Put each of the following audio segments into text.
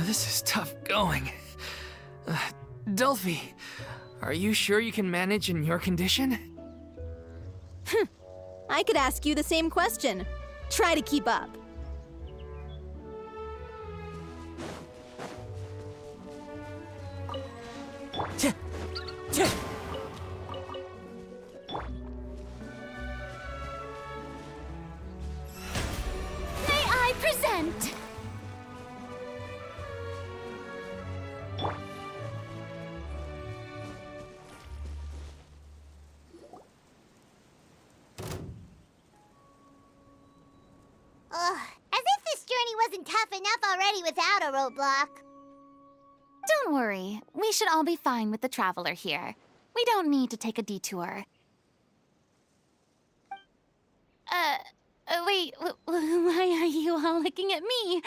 This is tough going. Delphi, are you sure you can manage in your condition? I could ask you the same question. Try to keep up. May I present? As if this journey wasn't tough enough already without a roadblock. Don't worry. We should all be fine with the traveler here. We don't need to take a detour. Wait, why are you all looking at me?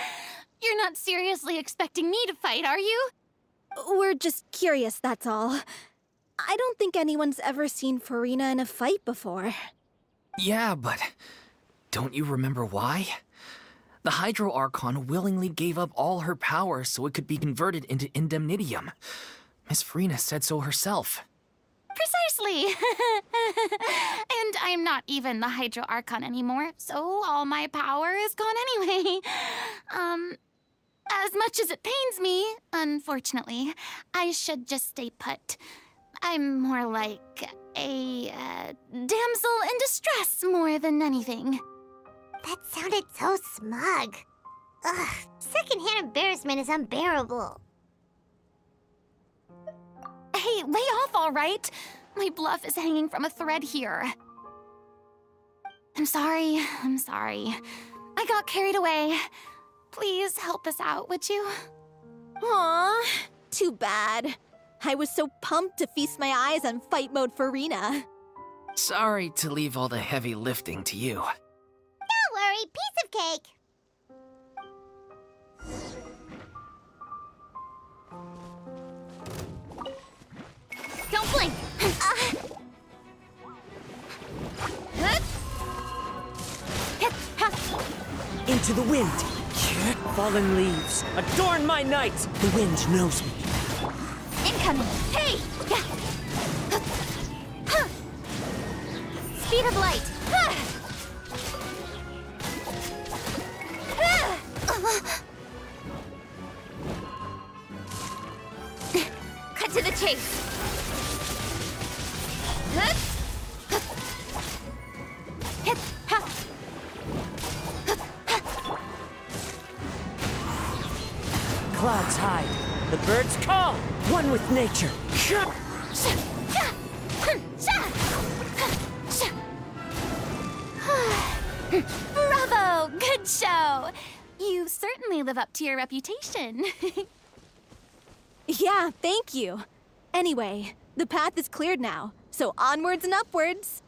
You're not seriously expecting me to fight, are you? We're just curious, that's all. I don't think anyone's ever seen Furina in a fight before. Yeah, but don't you remember why? The Hydro Archon willingly gave up all her power so it could be converted into indemnitium. Miss Furina said so herself. Precisely! And I'm not even the Hydro Archon anymore, so all my power is gone anyway. As much as it pains me, unfortunately, I should just stay put. I'm more like a damsel in distress more than anything. That sounded so smug. Ugh, secondhand embarrassment is unbearable. Hey, lay off, all right? My bluff is hanging from a thread here. I'm sorry. I got carried away. Please help us out, would you? Aw, too bad. I was so pumped to feast my eyes on fight mode Furina. Sorry to leave all the heavy lifting to you. Don't worry, piece of cake. Don't blink! Into the wind! Fallen leaves, adorn my night! The wind knows me. Incoming! Hey! Speed of light! Cut to the chase! Clouds hide, the birds call, one with nature. Bravo! Good show! You certainly live up to your reputation. Yeah, thank you. Anyway, the path is cleared now, so onwards and upwards.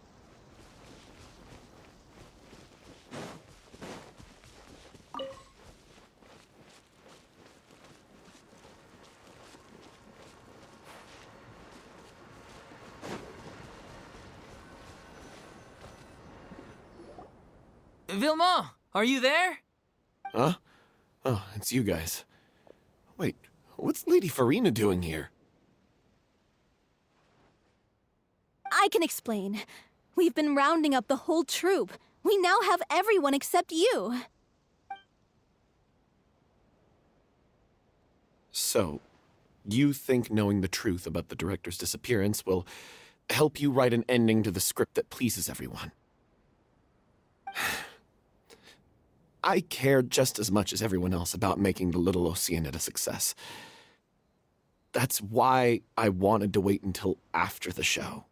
Vilma, are you there? Huh? Oh, it's you guys. Wait, what's Lady Furina doing here? I can explain. We've been rounding up the whole troop. We now have everyone except you. So, you think knowing the truth about the director's disappearance will help you write an ending to the script that pleases everyone? I care just as much as everyone else about making the little Oceanid a success. That's why I wanted to wait until after the show.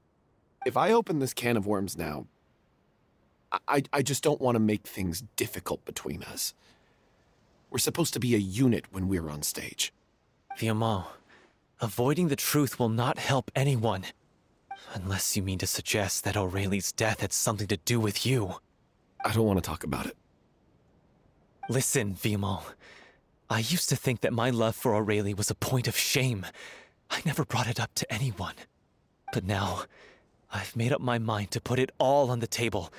If I open this can of worms now, I just don't want to make things difficult between us. We're supposed to be a unit when we're on stage. Vilma, avoiding the truth will not help anyone. Unless you mean to suggest that Aurelie's death had something to do with you. I don't want to talk about it. Listen, Vilma. I used to think that my love for Aurelie was a point of shame. I never brought it up to anyone. But now, I've made up my mind to put it all on the table,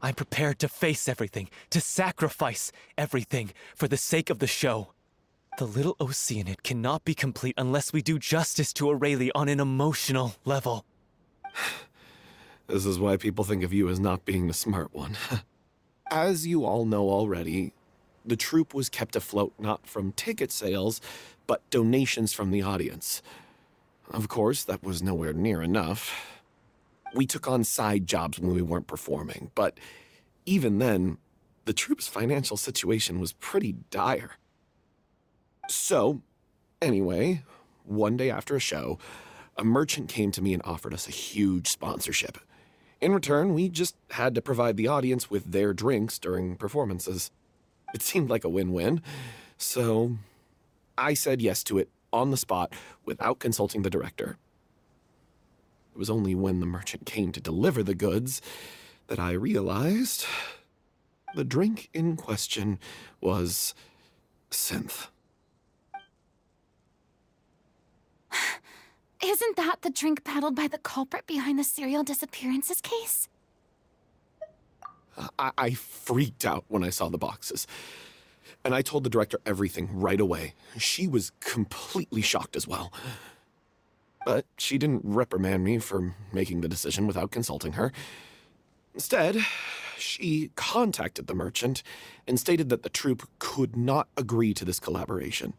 I'm prepared to face everything, to sacrifice everything for the sake of the show. The little Oceanid cannot be complete unless we do justice to Aurelie on an emotional level. This is why people think of you as not being the smart one. As you all know already, the troupe was kept afloat not from ticket sales, but donations from the audience. Of course, that was nowhere near enough. We took on side jobs when we weren't performing, but even then, the troupe's financial situation was pretty dire. So, anyway, one day after a show, a merchant came to me and offered us a huge sponsorship. In return, we just had to provide the audience with their drinks during performances. It seemed like a win-win, so I said yes to it on the spot without consulting the director. It was only when the merchant came to deliver the goods that I realized the drink in question was synth. Isn't that the drink peddled by the culprit behind the serial disappearances case? I freaked out when I saw the boxes. And I told the director everything right away. She was completely shocked as well. But she didn't reprimand me for making the decision without consulting her. Instead, she contacted the merchant and stated that the troupe could not agree to this collaboration.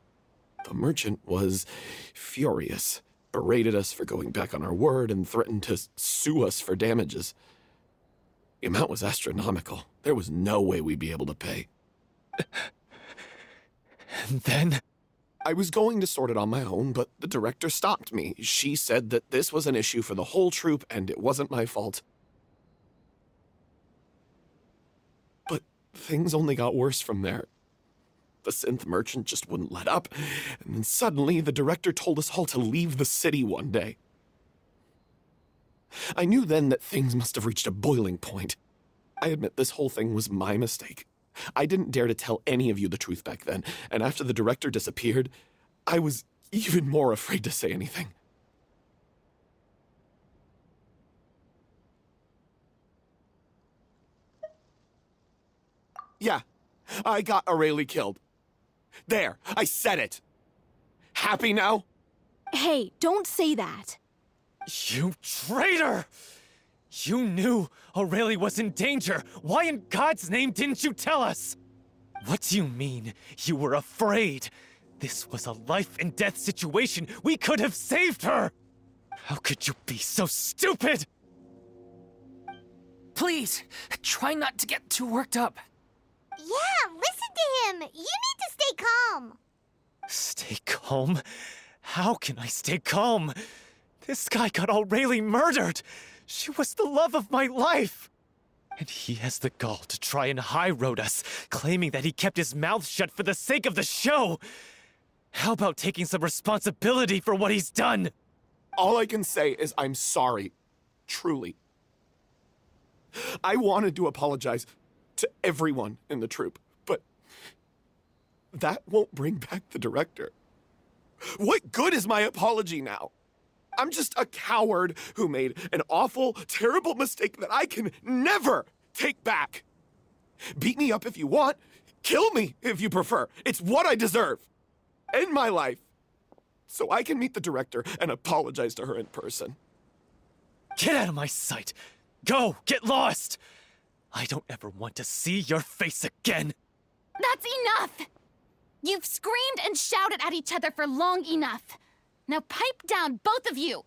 The merchant was furious, berated us for going back on our word, and threatened to sue us for damages. The amount was astronomical. There was no way we'd be able to pay. And then? I was going to sort it on my own, but the director stopped me. She said that this was an issue for the whole troupe and it wasn't my fault. But things only got worse from there. The synth merchant just wouldn't let up, and then suddenly the director told us all to leave the city one day. I knew then that things must have reached a boiling point. I admit this whole thing was my mistake. I didn't dare to tell any of you the truth back then, and after the director disappeared, I was even more afraid to say anything. Yeah, I got Aurelie killed. There, I said it. Happy now? Hey, don't say that. You traitor! You knew Aurelie was in danger. Why in God's name didn't you tell us? What do you mean, you were afraid? This was a life-and-death situation. We could have saved her! How could you be so stupid? Please, try not to get too worked up. Yeah, listen to him. You need to stay calm. Stay calm? How can I stay calm? This guy got Aurelie murdered! She was the love of my life! And he has the gall to try and high-road us, claiming that he kept his mouth shut for the sake of the show! How about taking some responsibility for what he's done? All I can say is I'm sorry. Truly. I wanted to apologize to everyone in the troupe, but that won't bring back the director. What good is my apology now? I'm just a coward who made an awful, terrible mistake that I can never take back. Beat me up if you want. Kill me if you prefer. It's what I deserve. End my life. So I can meet the director and apologize to her in person. Get out of my sight! Go! Get lost! I don't ever want to see your face again! That's enough! You've screamed and shouted at each other for long enough. Now pipe down, both of you!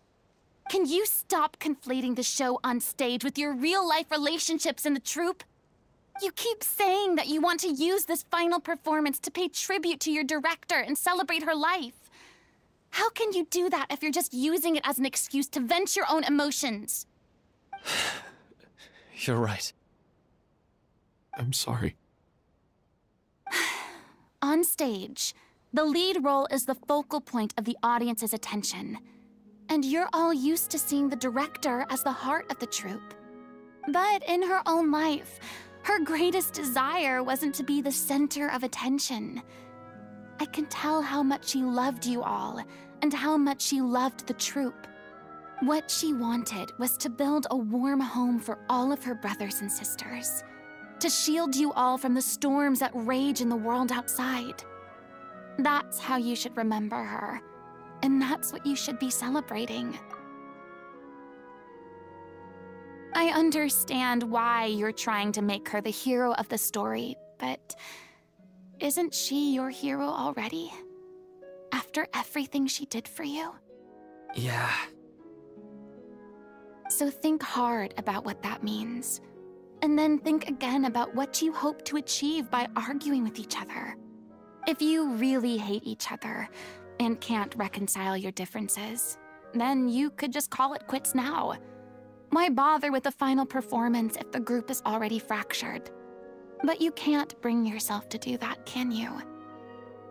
Can you stop conflating the show on stage with your real-life relationships in the troupe? You keep saying that you want to use this final performance to pay tribute to your director and celebrate her life. How can you do that if you're just using it as an excuse to vent your own emotions? You're right. I'm sorry. On stage, the lead role is the focal point of the audience's attention. And you're all used to seeing the director as the heart of the troupe. But in her own life, her greatest desire wasn't to be the center of attention. I can tell how much she loved you all, and how much she loved the troupe. What she wanted was to build a warm home for all of her brothers and sisters, to shield you all from the storms that rage in the world outside. That's how you should remember her, and that's what you should be celebrating. I understand why you're trying to make her the hero of the story, but isn't she your hero already? After everything she did for you? Yeah. So think hard about what that means. And then think again about what you hope to achieve by arguing with each other. If you really hate each other and can't reconcile your differences, then you could just call it quits now. Why bother with the final performance if the group is already fractured? But you can't bring yourself to do that, can you?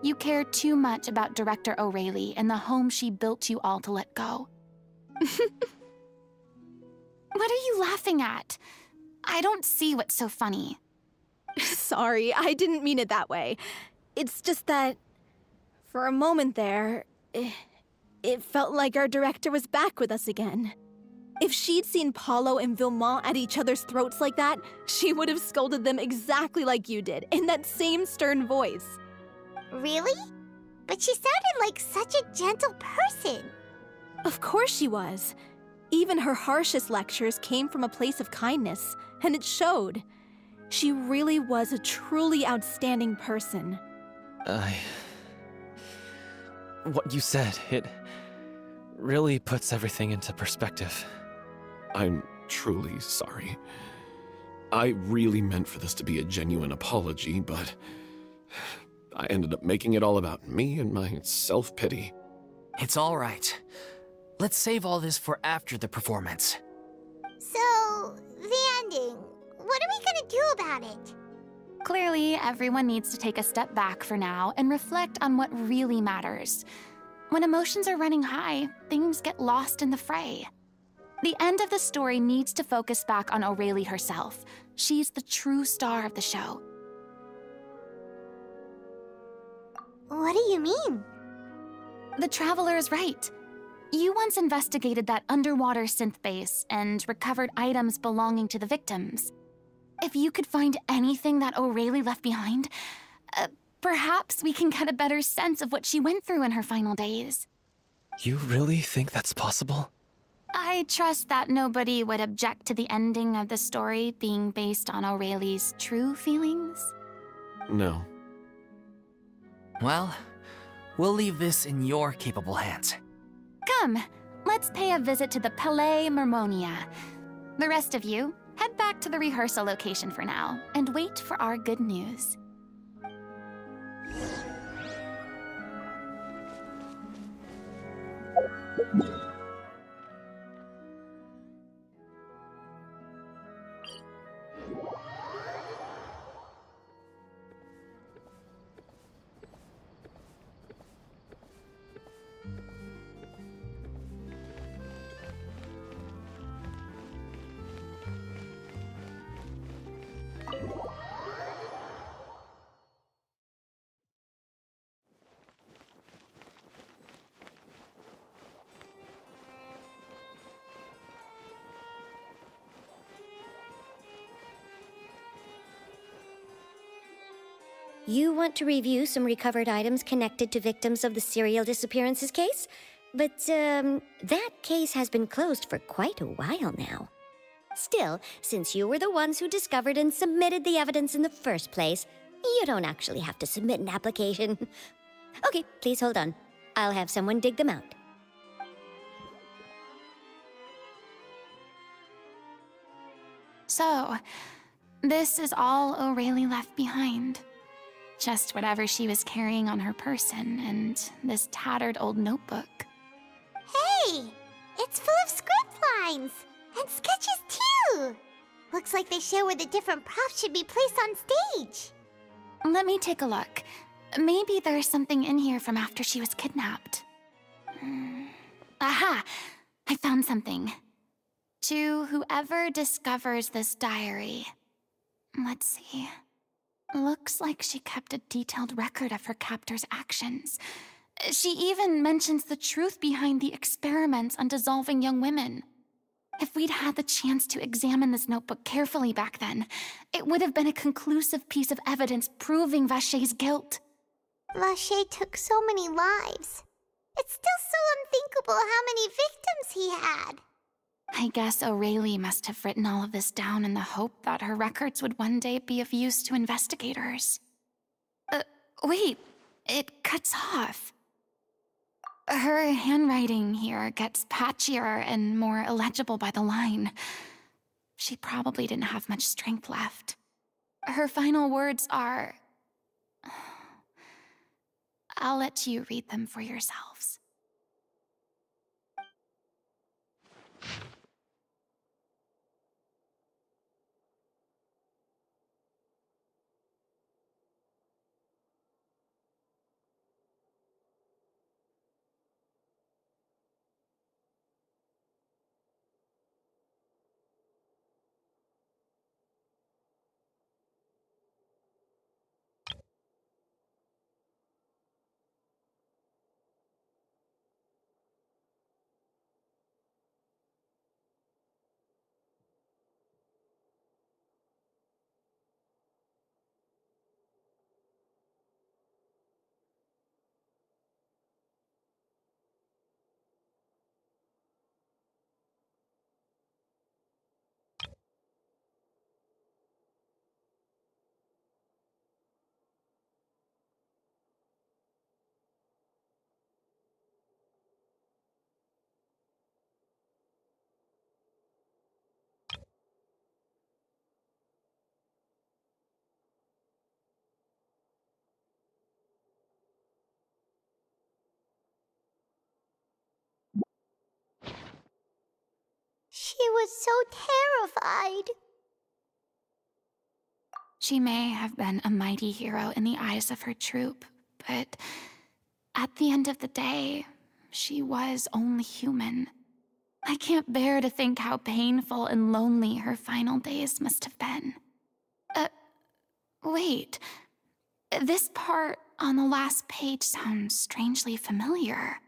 You care too much about Director O'Reilly and the home she built you all to let go. What are you laughing at? I don't see what's so funny. Sorry, I didn't mean it that way. It's just that, for a moment there, it felt like our director was back with us again. If she'd seen Paulo and Vilmont at each other's throats like that, she would have scolded them exactly like you did, in that same stern voice. Really? But she sounded like such a gentle person. Of course she was. Even her harshest lectures came from a place of kindness, and it showed. She really was a truly outstanding person. What you said, it really puts everything into perspective. I'm truly sorry. I really meant for this to be a genuine apology, but I ended up making it all about me and my self-pity. It's all right. Let's save all this for after the performance. So, the ending. What are we gonna do about it? Clearly, everyone needs to take a step back for now and reflect on what really matters. When emotions are running high, things get lost in the fray. The end of the story needs to focus back on O'Reilly herself. She's the true star of the show. What do you mean? The Traveler is right. You once investigated that underwater synth base and recovered items belonging to the victims. If you could find anything that O'Reilly left behind, perhaps we can get a better sense of what she went through in her final days. You really think that's possible? I trust that nobody would object to the ending of the story being based on O'Reilly's true feelings. No. Well, we'll leave this in your capable hands. Come, let's pay a visit to the Palais Mermonia. The rest of you, head back to the rehearsal location for now, and wait for our good news. You want to review some recovered items connected to victims of the serial disappearances case? But, that case has been closed for quite a while now. Still, since you were the ones who discovered and submitted the evidence in the first place, you don't actually have to submit an application. Okay, please hold on. I'll have someone dig them out. So, this is all O'Reilly left behind. Just whatever she was carrying on her person and this tattered old notebook. Hey! It's full of script lines! And sketches too! Looks like they show where the different props should be placed on stage. Let me take a look. Maybe there's something in here from after she was kidnapped. Aha! I found something. To whoever discovers this diary. Let's see. Looks like she kept a detailed record of her captor's actions. She even mentions the truth behind the experiments on dissolving young women. If we'd had the chance to examine this notebook carefully back then, it would have been a conclusive piece of evidence proving Vachey's guilt. Vachey took so many lives. It's still so unthinkable how many victims he had. I guess O'Reilly must have written all of this down in the hope that her records would one day be of use to investigators. Wait, it cuts off. Her handwriting here gets patchier and more illegible by the line. She probably didn't have much strength left. Her final words are... I'll let you read them for yourselves. She was so terrified. She may have been a mighty hero in the eyes of her troop, but at the end of the day, she was only human. I can't bear to think how painful and lonely her final days must have been. Wait. This part on the last page sounds strangely familiar.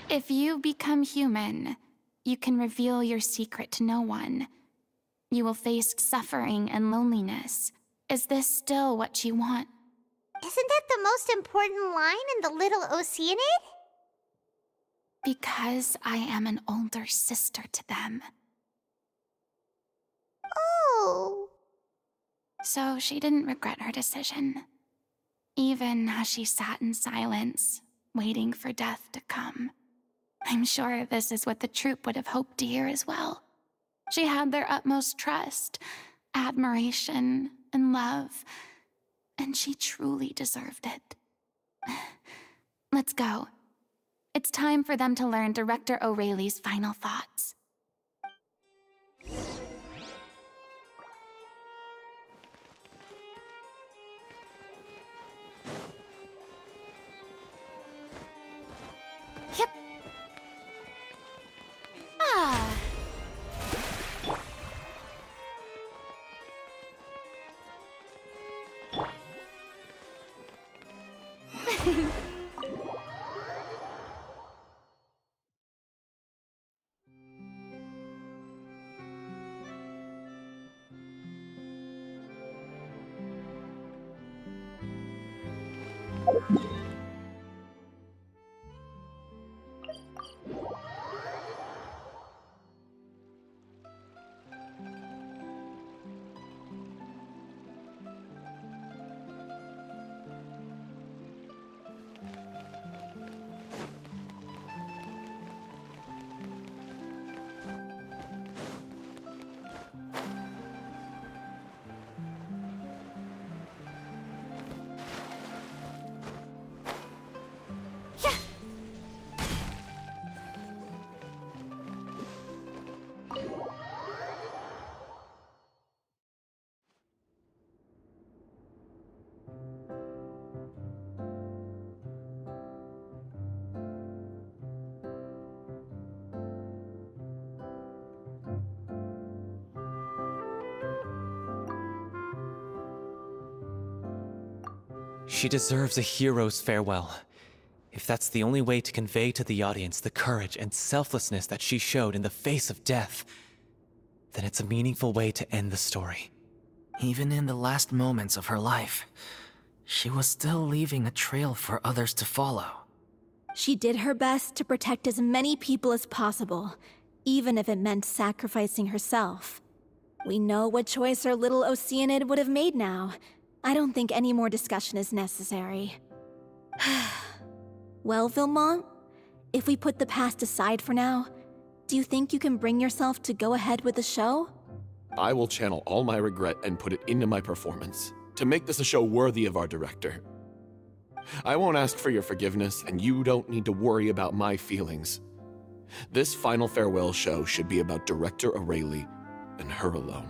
If you become human, you can reveal your secret to no one. You will face suffering and loneliness. Is this still what you want? Isn't that the most important line in the Little Oceanid? Because I am an older sister to them. Oh. So she didn't regret her decision, even as she sat in silence, waiting for death to come. I'm sure this is what the troop would have hoped to hear as well. She had their utmost trust, admiration, and love, and she truly deserved it. Let's go. It's time for them to learn Director O'Reilly's final thoughts. Yep. Ah. She deserves a hero's farewell. If that's the only way to convey to the audience the courage and selflessness that she showed in the face of death, then it's a meaningful way to end the story. Even in the last moments of her life, she was still leaving a trail for others to follow. She did her best to protect as many people as possible, even if it meant sacrificing herself. We know what choice our little Oceanid would have made now. I don't think any more discussion is necessary. Well, Vilmont, if we put the past aside for now, do you think you can bring yourself to go ahead with the show? I will channel all my regret and put it into my performance, to make this a show worthy of our director. I won't ask for your forgiveness, and you don't need to worry about my feelings. This final farewell show should be about Director O'Reilly and her alone.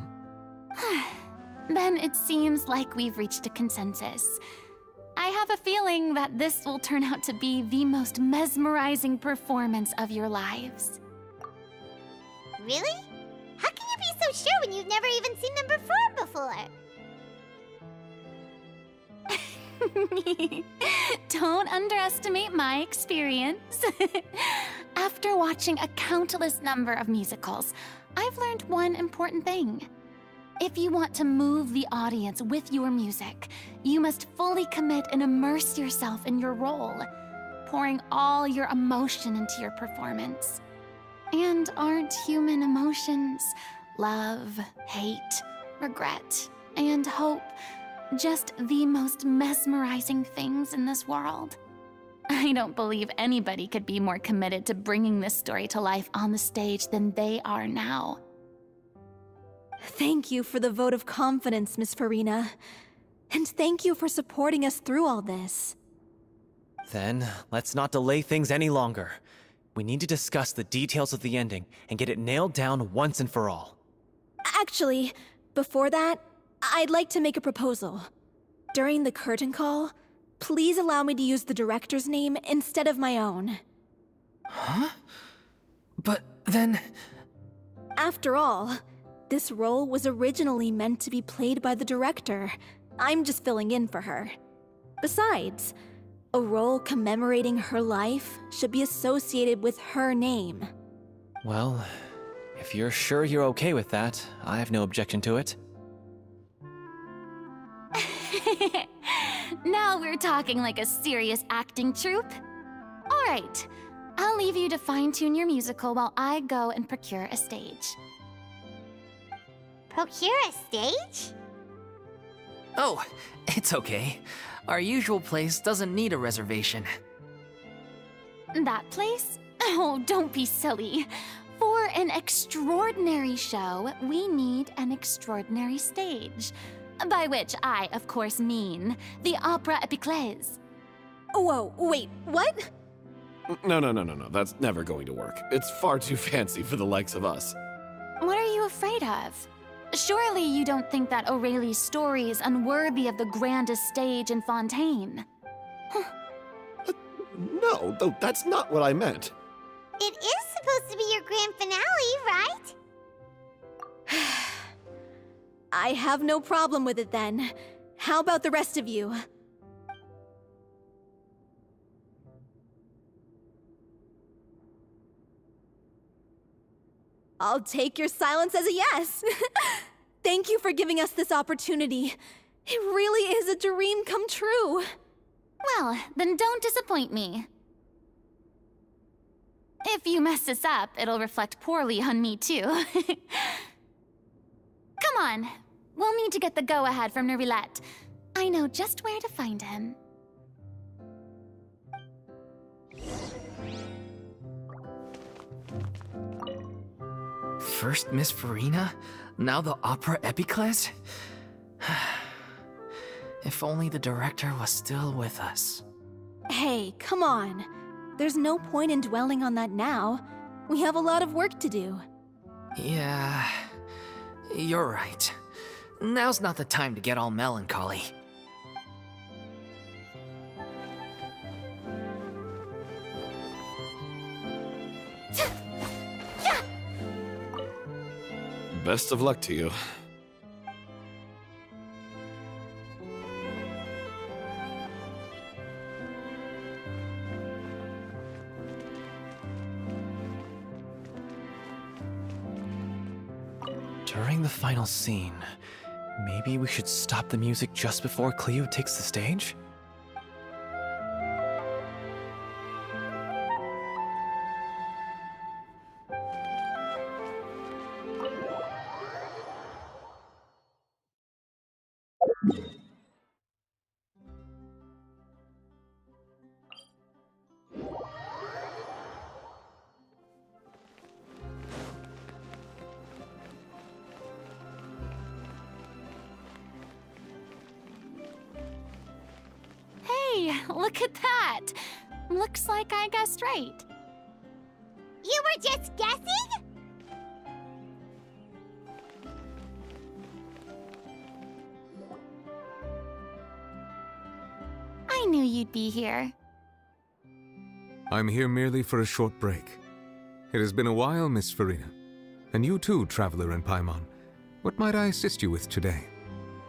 Then it seems like we've reached a consensus. I have a feeling that this will turn out to be the most mesmerizing performance of your lives. Really? How can you be so sure when you've never even seen them perform before? Don't underestimate my experience. After watching a countless number of musicals, I've learned one important thing. If you want to move the audience with your music, you must fully commit and immerse yourself in your role, pouring all your emotion into your performance. And aren't human emotions, love, hate, regret, and hope, just the most mesmerizing things in this world? I don't believe anybody could be more committed to bringing this story to life on the stage than they are now. Thank you for the vote of confidence, Miss Furina. And thank you for supporting us through all this. Then, let's not delay things any longer. We need to discuss the details of the ending and get it nailed down once and for all. Actually, before that, I'd like to make a proposal. During the curtain call, please allow me to use the director's name instead of my own. Huh? But then... After all, this role was originally meant to be played by the director. I'm just filling in for her. Besides, a role commemorating her life should be associated with her name. Well, if you're sure you're okay with that, I have no objection to it. Now we're talking like a serious acting troupe. All right, I'll leave you to fine-tune your musical while I go and procure a stage. Procure a stage? Oh, it's okay. Our usual place doesn't need a reservation. That place? Oh, don't be silly. For an extraordinary show, we need an extraordinary stage. By which I, of course, mean the Opera Epiclese. Whoa, wait, what? No. That's never going to work. It's far too fancy for the likes of us. What are you afraid of? Surely you don't think that O'Reilly's story is unworthy of the grandest stage in Fontaine. No, though that's not what I meant. It is supposed to be your grand finale, right? I have no problem with it then. How about the rest of you? I'll take your silence as a yes. Thank you for giving us this opportunity. It really is a dream come true. Well, then don't disappoint me. If you mess this up, it'll reflect poorly on me too. Come on. We'll need to get the go-ahead from Nerilette. I know just where to find him. First Miss Furina, now the Opera Epiclese? If only the director was still with us. Hey, come on. There's no point in dwelling on that now. We have a lot of work to do. Yeah, you're right. Now's not the time to get all melancholy. Best of luck to you. During the final scene, maybe we should stop the music just before Cleo takes the stage? Hey, look at that! Looks like I guessed right. You were just guessing? I knew you'd be here. I'm here merely for a short break. It has been a while, Miss Furina. And you too, Traveler in Paimon. What might I assist you with today?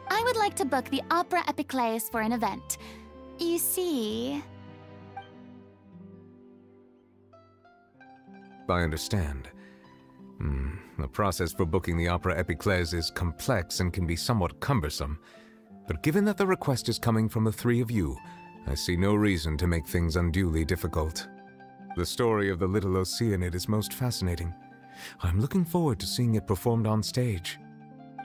I would like to book the Opera Epiclese for an event. You see... I understand. The process for booking the Opera Epiclese is complex and can be somewhat cumbersome. But given that the request is coming from the three of you, I see no reason to make things unduly difficult. The story of the little Oceanid is most fascinating. I'm looking forward to seeing it performed on stage.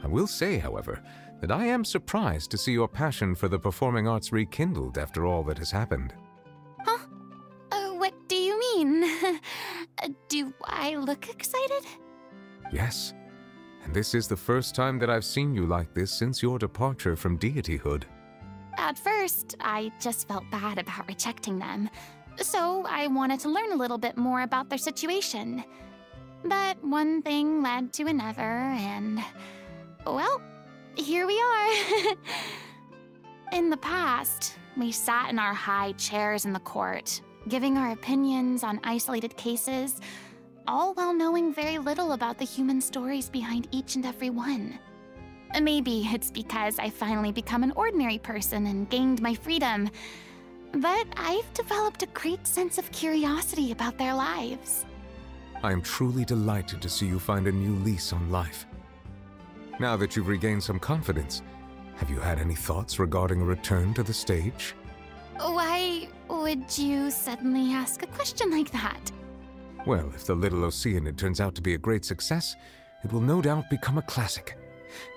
I will say, however, that I am surprised to see your passion for the performing arts rekindled after all that has happened. Huh? What do you mean? Do I look excited? Yes, and this is the first time that I've seen you like this since your departure from deityhood. At first, I just felt bad about rejecting them, so I wanted to learn a little bit more about their situation. But one thing led to another, and... well, here we are. In the past, we sat in our high chairs in the court, giving our opinions on isolated cases, all while knowing very little about the human stories behind each and every one. Maybe it's because I finally become an ordinary person and gained my freedom, but I've developed a great sense of curiosity about their lives. I am truly delighted to see you find a new lease on life. Now that you've regained some confidence, have you had any thoughts regarding a return to the stage? Why would you suddenly ask a question like that? Well, if the little Oceanid turns out to be a great success, it will no doubt become a classic.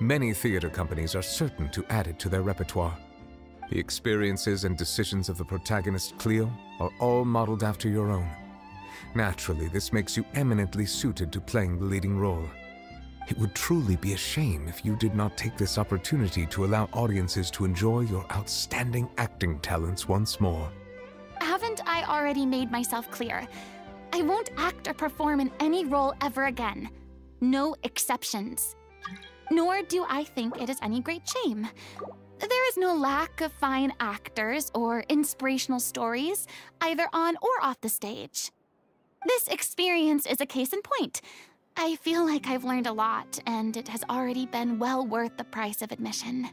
Many theater companies are certain to add it to their repertoire. The experiences and decisions of the protagonist Cleo are all modeled after your own. Naturally, this makes you eminently suited to playing the leading role. It would truly be a shame if you did not take this opportunity to allow audiences to enjoy your outstanding acting talents once more. Haven't I already made myself clear? I won't act or perform in any role ever again. No exceptions. Nor do I think it is any great shame. There is no lack of fine actors or inspirational stories, either on or off the stage. This experience is a case in point. I feel like I've learned a lot, and it has already been well worth the price of admission.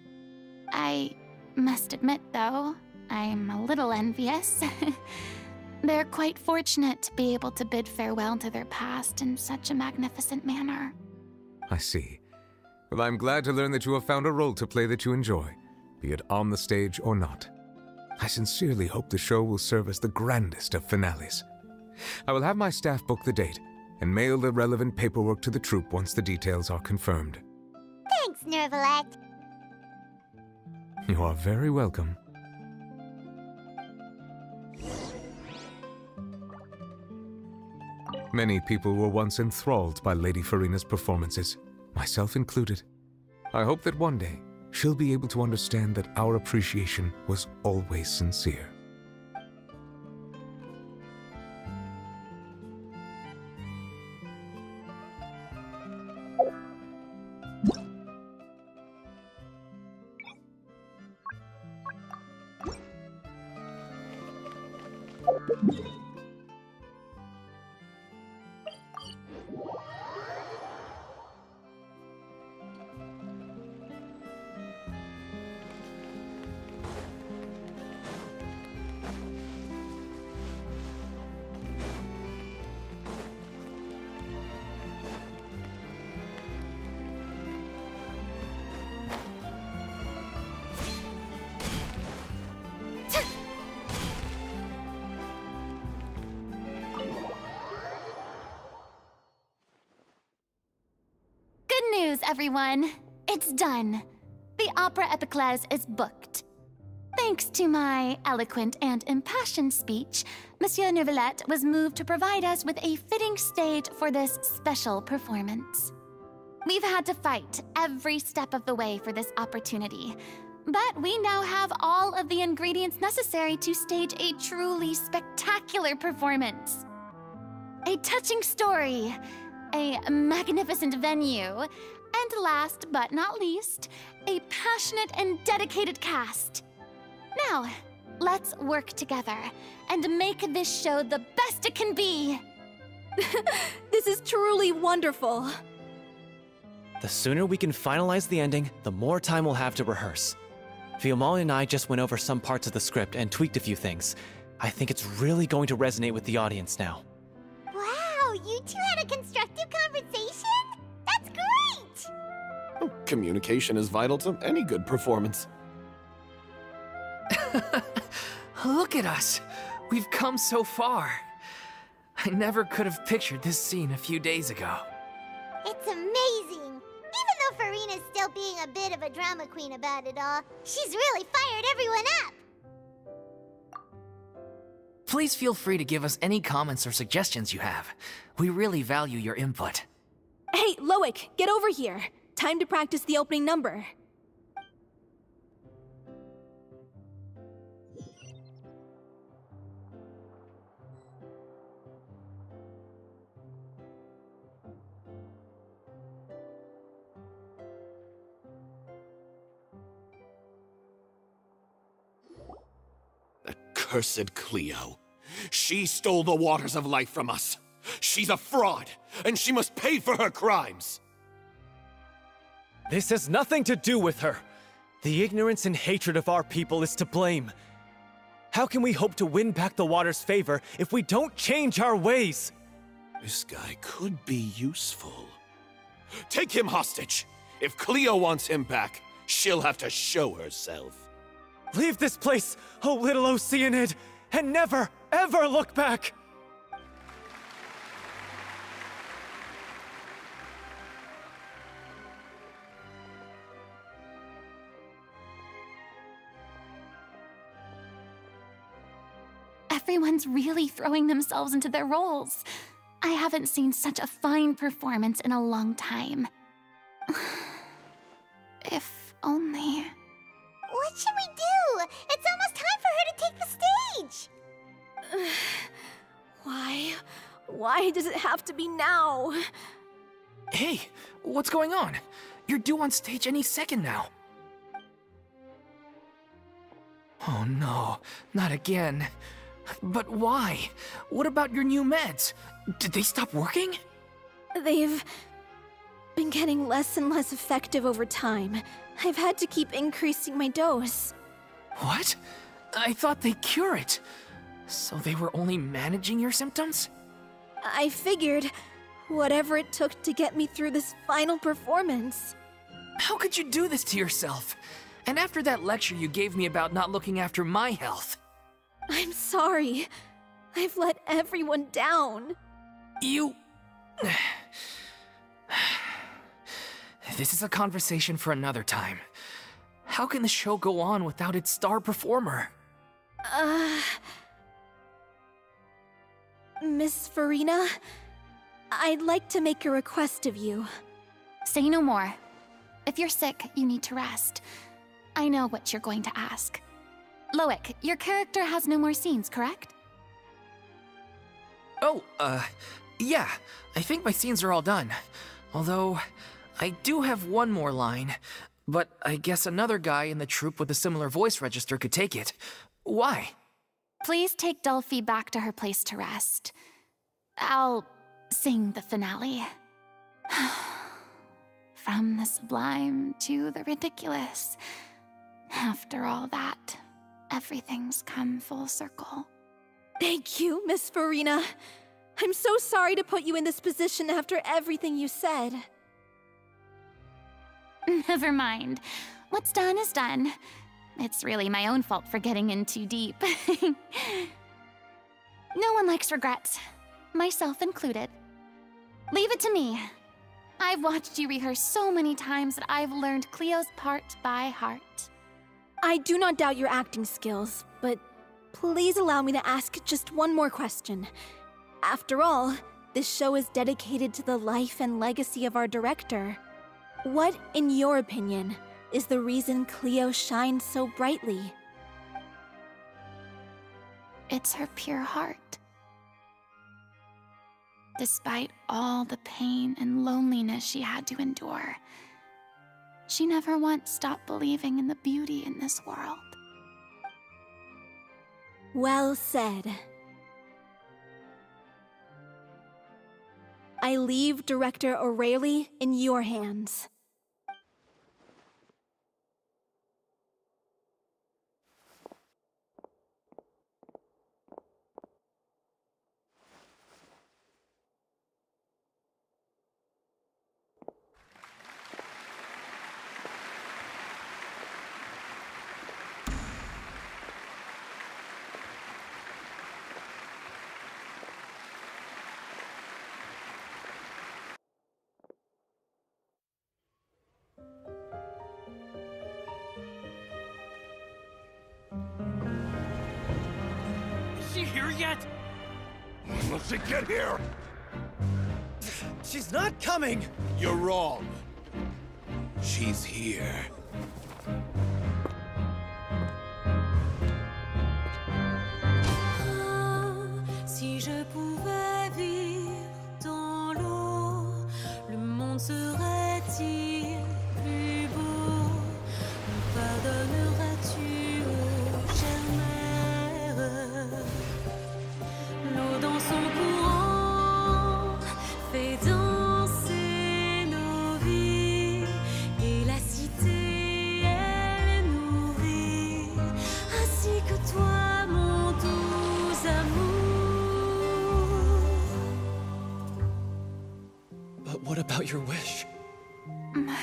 I must admit, though, I'm a little envious. They're quite fortunate to be able to bid farewell to their past in such a magnificent manner. I see. Well, I'm glad to learn that you have found a role to play that you enjoy, be it on the stage or not. I sincerely hope the show will serve as the grandest of finales. I will have my staff book the date and mail the relevant paperwork to the troupe once the details are confirmed. Thanks, Nervalet. You are very welcome. Many people were once enthralled by Lady Furina's performances, myself included. I hope that one day she'll be able to understand that our appreciation was always sincere. news, everyone. It's done. The Opera Epiclese is booked. Thanks to my eloquent and impassioned speech, Monsieur Neuvillette was moved to provide us with a fitting stage for this special performance. We've had to fight every step of the way for this opportunity, but we now have all of the ingredients necessary to stage a truly spectacular performance. A touching story, a magnificent venue, and last but not least, a passionate and dedicated cast. Now, let's work together and make this show the best it can be. This is truly wonderful. The sooner we can finalize the ending, the more time we'll have to rehearse. Fiamma and I just went over some parts of the script and tweaked a few things. I think it's really going to resonate with the audience now. Wow, you two had a constructive conversation? That's great! Oh, communication is vital to any good performance. Look at us. We've come so far. I never could have pictured this scene a few days ago. It's amazing! Even though Furina's still being a bit of a drama queen about it all, she's really fired everyone up! Please feel free to give us any comments or suggestions you have. We really value your input. Hey, Loic, get over here. Time to practice the opening number. Cursed Cleo. She stole the waters of life from us. She's a fraud, and she must pay for her crimes. This has nothing to do with her. The ignorance and hatred of our people is to blame. How can we hope to win back the water's favor if we don't change our ways? This guy could be useful. Take him hostage. If Cleo wants him back, she'll have to show herself. Leave this place, oh little Oceanid, and never, ever look back! Everyone's really throwing themselves into their roles. I haven't seen such a fine performance in a long time. If only... What should we do? It's almost time for her to take the stage! Why does it have to be now? Hey, what's going on? You're due on stage any second now. Oh no, not again. But why? What about your new meds? Did they stop working? They've been getting less and less effective over time. I've had to keep increasing my dose. What? I thought they cure it. So they were only managing your symptoms? I figured whatever it took to get me through this final performance. How could you do this to yourself? And after that lecture you gave me about not looking after my health. I'm sorry. I've let everyone down. You... This is a conversation for another time. How can the show go on without its star performer? Miss Furina, I'd like to make a request of you. Say no more. If you're sick, you need to rest. I know what you're going to ask. Loic, your character has no more scenes, correct? Oh, yeah. I think my scenes are all done. Although, I do have one more line. But I guess another guy in the troupe with a similar voice register could take it. Why? Please take Delphi back to her place to rest. I'll sing the finale. From the sublime to the ridiculous. After all that, everything's come full circle. Thank you, Miss Furina. I'm so sorry to put you in this position after everything you said. Never mind. What's done is done. It's really my own fault for getting in too deep. No one likes regrets, myself included. Leave it to me. I've watched you rehearse so many times that I've learned Cleo's part by heart. I do not doubt your acting skills, but please allow me to ask just one more question. After all, this show is dedicated to the life and legacy of our director. What, in your opinion, is the reason Cleo shines so brightly? It's her pure heart. Despite all the pain and loneliness she had to endure, she never once stopped believing in the beauty in this world. Well said. I leave Director O'Reilly in your hands. Is she here yet? Will she get here? She's not coming! You're wrong. She's here. Si je pouvais vivre dans l'eau, le monde serait-il plus beau? Me pardonneras-tu, ô chère mère? L'eau dans son courant fait danser nos vies, et la cité elle est nourrie, ainsi que toi, mon doux amour. But what about your wish? My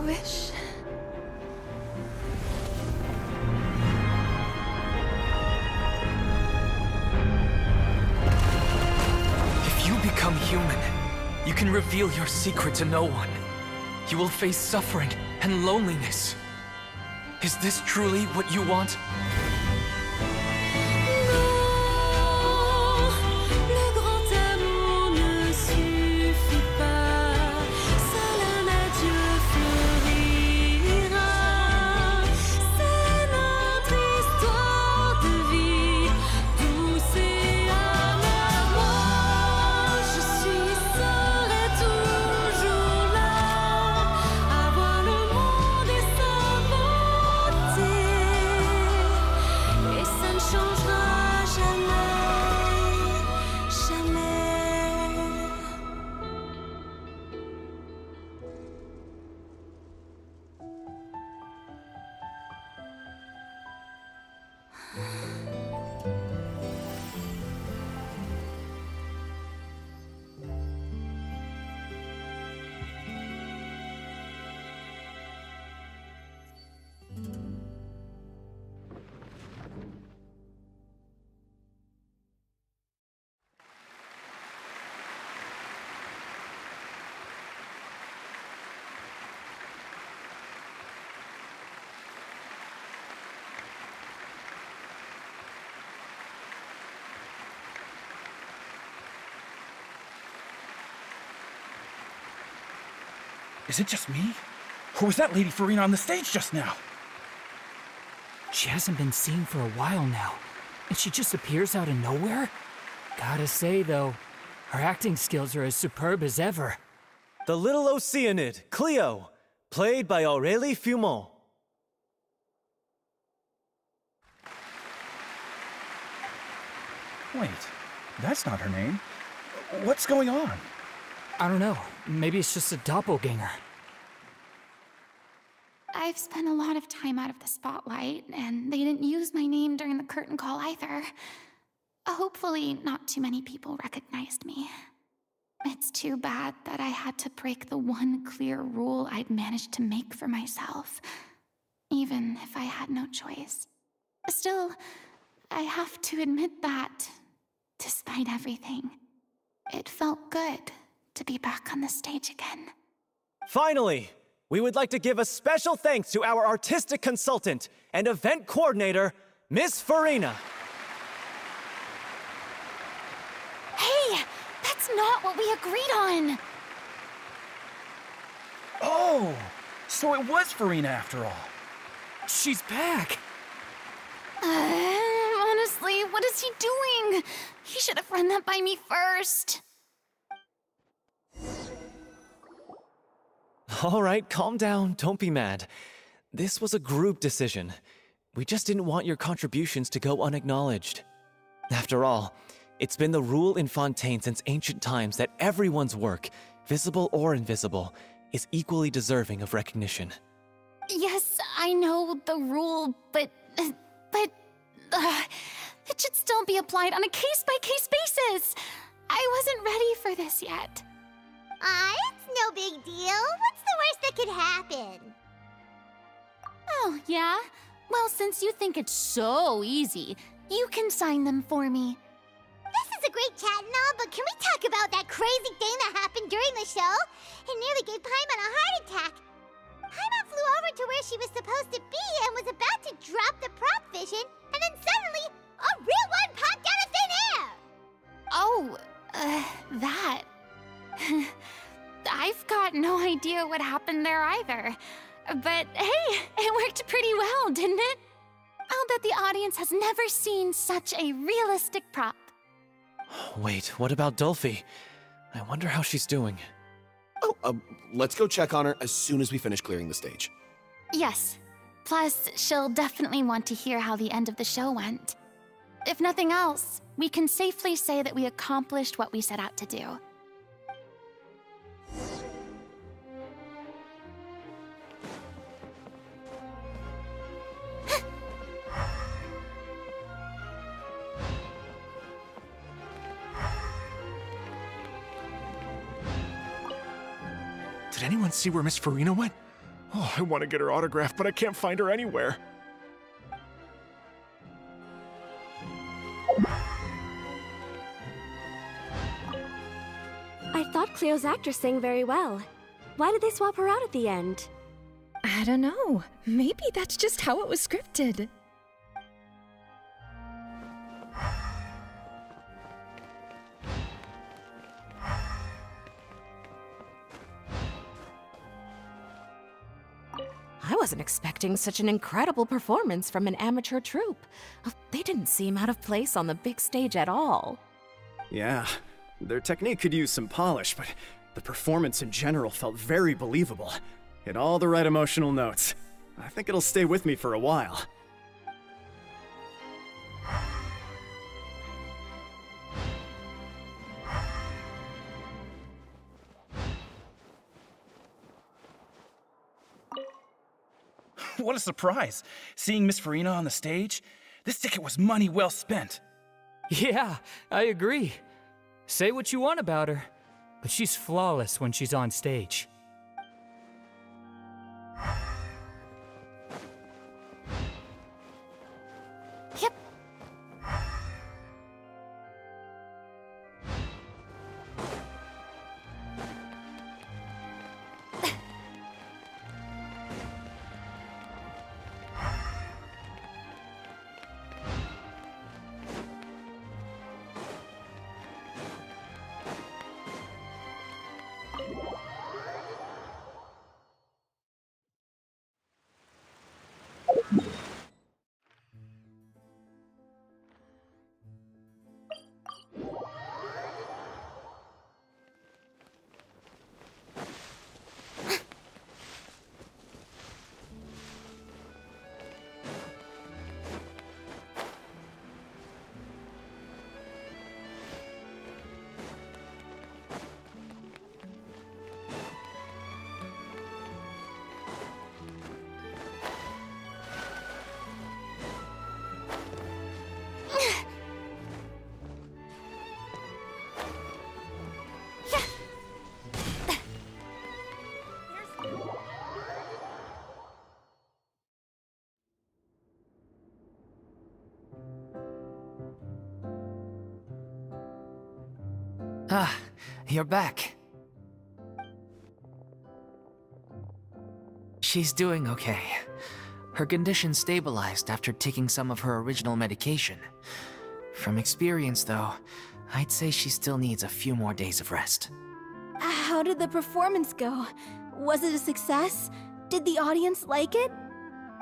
wish. If you become human, you can reveal your secret to no one. You will face suffering and loneliness. Is this truly what you want? Le grand amour ne suffit pas, seul un adieu fleurira. C'est notre histoire de vie, douce et amère. Moi, je serai toujours là, à voir le monde et sa beauté, et ça ne changera jamais, jamais. Is it just me? Or was that Lady Furina on the stage just now? She hasn't been seen for a while now, and she just appears out of nowhere? Gotta say, though, her acting skills are as superb as ever. The little Oceanid, Cleo, played by Aurélie Fumont. Wait, that's not her name. What's going on? I don't know. Maybe it's just a doppelganger. I've spent a lot of time out of the spotlight, and they didn't use my name during the curtain call either. Hopefully, not too many people recognized me. It's too bad that I had to break the one clear rule I'd managed to make for myself, even if I had no choice. Still, I have to admit that, despite everything, it felt good to be back on the stage again. Finally, we would like to give a special thanks to our artistic consultant and event coordinator, Miss Furina. Hey, that's not what we agreed on. Oh, so it was Furina after all. She's back. Honestly, what is he doing? He should have run that by me first. All right, calm down. Don't be mad. This was a group decision. We just didn't want your contributions to go unacknowledged. After all, it's been the rule in Fontaine since ancient times that everyone's work, visible or invisible, is equally deserving of recognition. Yes, I know the rule, but it should still be applied on a case-by-case basis. I wasn't ready for this yet. It's no big deal. What's the worst that could happen? Oh, yeah? Well, since you think it's so easy, you can sign them for me. This is a great chat and all, but can we talk about that crazy thing that happened during the show? It nearly gave Paimon a heart attack. Paimon flew over to where she was supposed to be and was about to drop the prop vision, and then suddenly, a real one popped out of thin air! Oh, that. I've got no idea what happened there either. But hey, it worked pretty well, didn't it? I'll bet the audience has never seen such a realistic prop. Wait, what about Dolphy? I wonder how she's doing. Oh, let's go check on her as soon as we finish clearing the stage. Yes. Plus, she'll definitely want to hear how the end of the show went. If nothing else, we can safely say that we accomplished what we set out to do. Did anyone see where Miss Furina went? Oh, I want to get her autograph, but I can't find her anywhere. I thought Cleo's actress sang very well. Why did they swap her out at the end? I don't know. Maybe that's just how it was scripted. I wasn't expecting such an incredible performance from an amateur troupe. They didn't seem out of place on the big stage at all. Yeah, their technique could use some polish, but the performance in general felt very believable. Hit all the right emotional notes. I think it'll stay with me for a while. What a surprise! Seeing Miss Furina on the stage? This ticket was money well spent. Yeah, I agree. Say what you want about her, but she's flawless when she's on stage. Yep. Ah, you're back. She's doing okay. Her condition stabilized after taking some of her original medication. From experience, though, I'd say she still needs a few more days of rest. How did the performance go? Was it a success? Did the audience like it?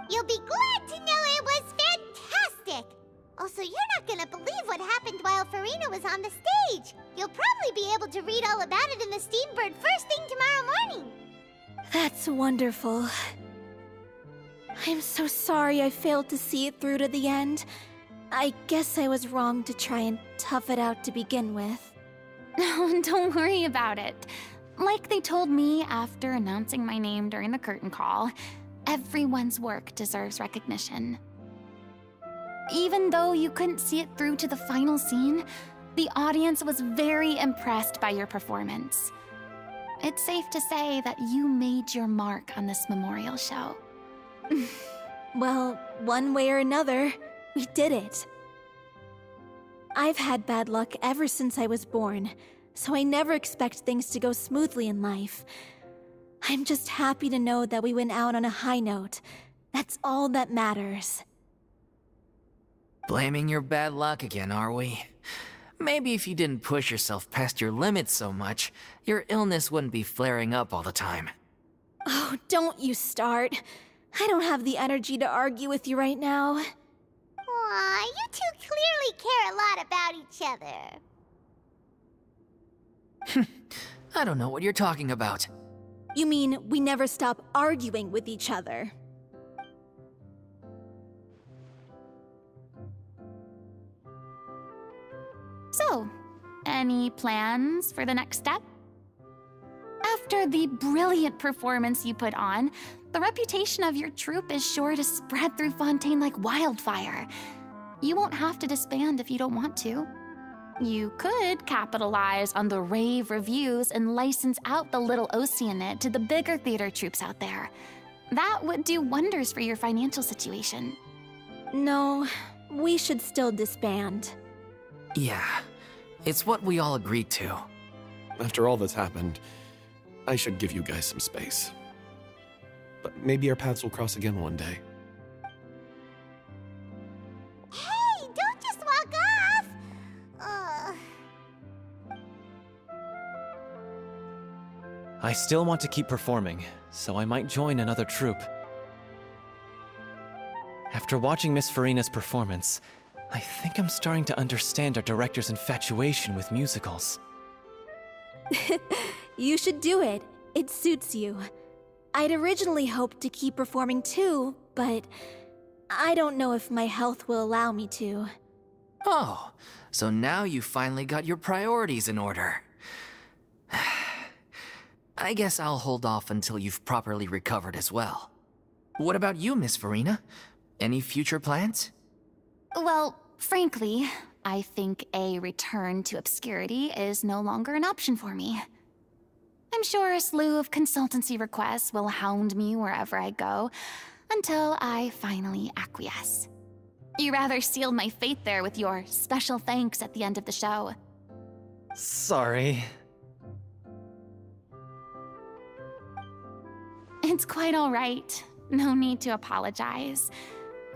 You'll be glad to know it was fantastic! Also, you're not gonna believe what happened while Furina was on the stage. You'll probably be able to read all about it in the Steambird first thing tomorrow morning. That's wonderful. I'm so sorry I failed to see it through to the end. I guess I was wrong to try and tough it out to begin with. No, don't worry about it. Like they told me after announcing my name during the curtain call, everyone's work deserves recognition. Even though you couldn't see it through to the final scene, the audience was very impressed by your performance. It's safe to say that you made your mark on this memorial show. Well, one way or another, we did it. I've had bad luck ever since I was born, so I never expect things to go smoothly in life. I'm just happy to know that we went out on a high note. That's all that matters. Blaming your bad luck again, are we? Maybe if you didn't push yourself past your limits so much, your illness wouldn't be flaring up all the time. Oh, don't you start. I don't have the energy to argue with you right now. Aw, you two clearly care a lot about each other. I don't know what you're talking about. You mean we never stop arguing with each other? So, any plans for the next step? After the brilliant performance you put on, the reputation of your troupe is sure to spread through Fontaine like wildfire. You won't have to disband if you don't want to. You could capitalize on the rave reviews and license out the little Oceanid to the bigger theater troupes out there. That would do wonders for your financial situation. No, we should still disband. Yeah, it's what we all agreed to. After all that's happened, I should give you guys some space. But maybe our paths will cross again one day. Hey, don't just walk off! I still want to keep performing, so I might join another troupe. After watching Miss Furina's performance, I think I'm starting to understand our director's infatuation with musicals. You should do it. It suits you. I'd originally hoped to keep performing too, but I don't know if my health will allow me to. Oh, so now you finally got your priorities in order. I guess I'll hold off until you've properly recovered as well. What about you, Miss Furina? Any future plans? Well, frankly, I think a return to obscurity is no longer an option for me. I'm sure a slew of consultancy requests will hound me wherever I go, until I finally acquiesce. You rather sealed my fate there with your special thanks at the end of the show. Sorry. It's quite all right. No need to apologize.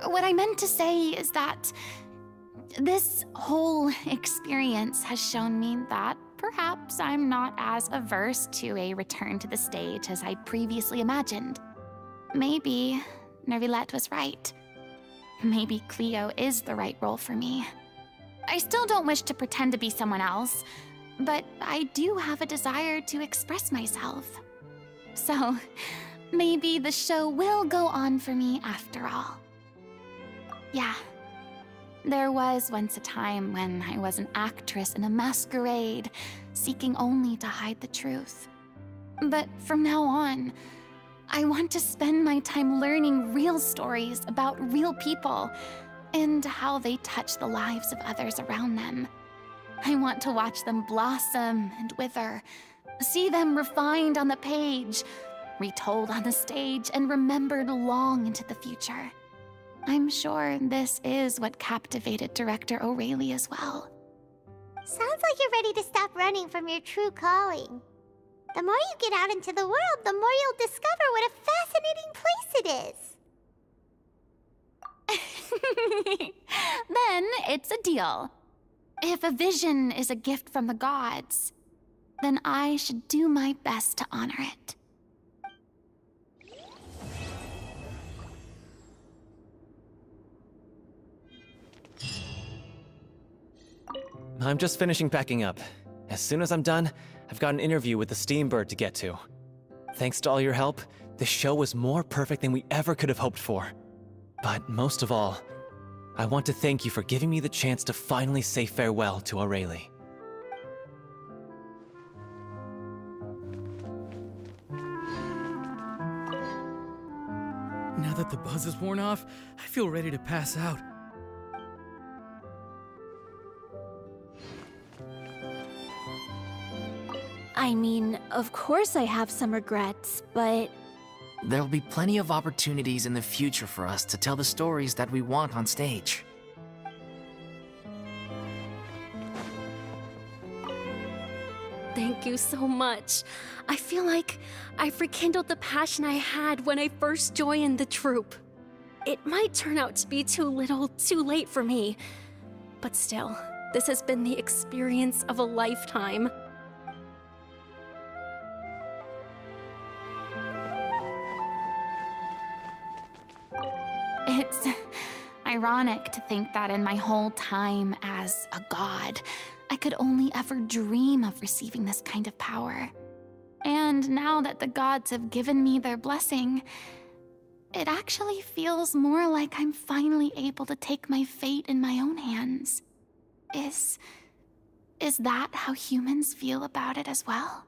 What I meant to say is that this whole experience has shown me that perhaps I'm not as averse to a return to the stage as I previously imagined. Maybe Nervilette was right. Maybe Cleo is the right role for me. I still don't wish to pretend to be someone else, but I do have a desire to express myself. So, maybe the show will go on for me after all. Yeah. There was once a time when I was an actress in a masquerade, seeking only to hide the truth. But from now on, I want to spend my time learning real stories about real people and how they touch the lives of others around them. I want to watch them blossom and wither, see them refined on the page, retold on the stage, and remembered long into the future. I'm sure this is what captivated Director O'Reilly as well. Sounds like you're ready to stop running from your true calling. The more you get out into the world, the more you'll discover what a fascinating place it is. Then it's a deal. If a vision is a gift from the gods, then I should do my best to honor it. I'm just finishing packing up. As soon as I'm done, I've got an interview with the Steambird to get to. Thanks to all your help, the show was more perfect than we ever could have hoped for. But most of all, I want to thank you for giving me the chance to finally say farewell to Aurelie. Now that the buzz is worn off, I feel ready to pass out. I mean, of course I have some regrets, but... There'll be plenty of opportunities in the future for us to tell the stories that we want on stage. Thank you so much. I feel like I've rekindled the passion I had when I first joined the troupe. It might turn out to be too little, too late for me. But still, this has been the experience of a lifetime. It's ironic to think that in my whole time as a god, I could only ever dream of receiving this kind of power. And now that the gods have given me their blessing, it actually feels more like I'm finally able to take my fate in my own hands. Is that how humans feel about it as well?